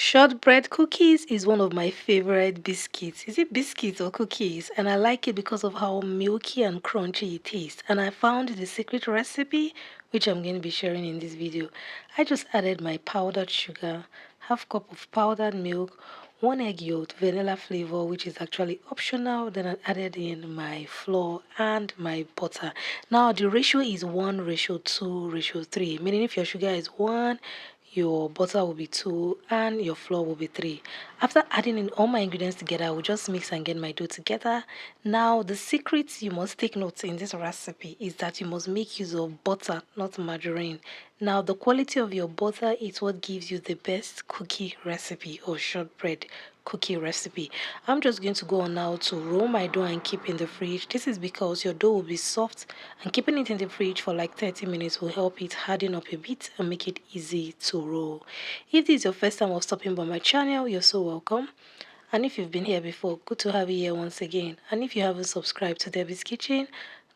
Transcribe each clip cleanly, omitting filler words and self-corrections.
Shortbread cookies is one of my favorite biscuits. Is it biscuits or cookies? And I like it because of how milky and crunchy it tastes. And I found the secret recipe, which I'm going to be sharing in this video. I just added my powdered sugar, half cup of powdered milk, 1 egg yolk, vanilla flavor, which is actually optional. Then I added in my flour and my butter. Now the ratio is 1:2:3, meaning if your sugar is 1, your butter will be 2 and your flour will be 3. After adding in all my ingredients together, I will just mix and get my dough together. Now the secret you must take note in this recipe is that you must make use of butter, not margarine. Now the quality of your butter is what gives you the best cookie recipe or shortbread cookie recipe. I'm just going to go on now to roll my dough and keep in the fridge. This is because your dough will be soft, and keeping it in the fridge for like 30 minutes will help it harden up a bit and make it easy to roll. If this is your first time of stopping by my channel, you're so welcome. And if you've been here before, good to have you here once again. And if you haven't subscribed to Debbie's Kitchen,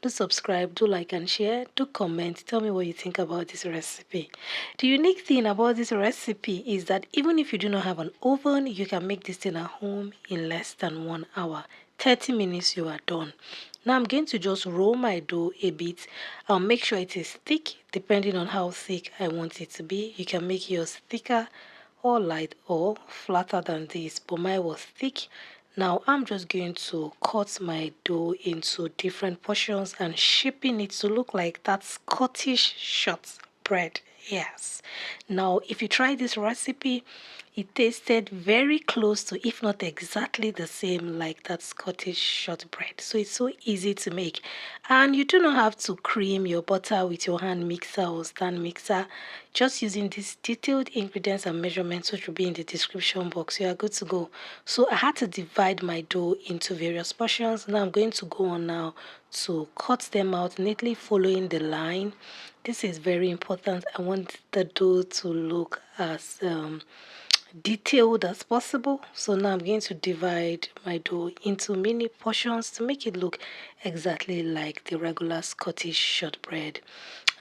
do subscribe, do like and share, do comment, tell me what you think about this recipe. The unique thing about this recipe is that even if you do not have an oven, you can make this thing at home in less than 1 hour. 30 minutes you are done. Now I'm going to just roll my dough a bit. I'll make sure it is thick depending on how thick I want it to be. You can make yours thicker or light or flatter than this, but mine was thick. Now I'm just going to cut my dough into different portions and shaping it to look like that Scottish shortbread. Yes. Now if you try this recipe, it tasted very close to, if not exactly the same, like that Scottish shortbread. So it's so easy to make. And you do not have to cream your butter with your hand mixer or stand mixer. Just using these detailed ingredients and measurements, which will be in the description box, you are good to go. So I had to divide my dough into various portions. Now I'm going to go on now to cut them out neatly following the line. This is very important. I want the dough to look as detailed as possible. So now I'm going to divide my dough into mini portions to make it look exactly like the regular Scottish shortbread.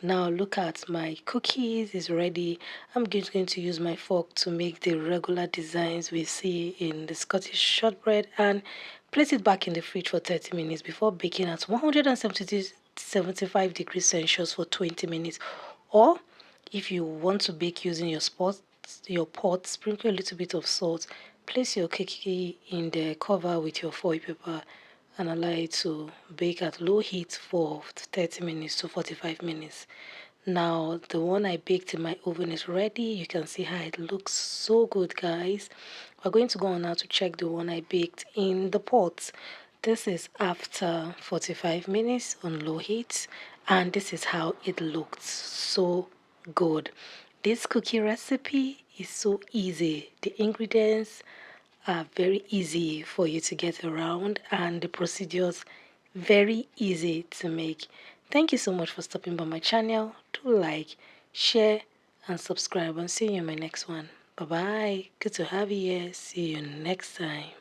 Now look at my cookies is ready. I'm just going to use my fork to make the regular designs we see in the Scottish shortbread and place it back in the fridge for 30 minutes before baking at 175 degrees Celsius for 20 minutes. Or if you want to bake using your pot, sprinkle a little bit of salt, place your cookie in the cover with your foil paper and allow it to bake at low heat for 30 minutes to 45 minutes. Now the one I baked in my oven is ready. You can see how it looks so good, guys. We're going to go on now to check the one I baked in the pot. This is after 45 minutes on low heat, and this is how it looked. So good. This cookie recipe is so easy. The ingredients are very easy for you to get around, and the procedures very easy to make. Thank you so much for stopping by my channel. Do like, share, and subscribe, and see you in my next one. Bye bye. Good to have you here. See you next time.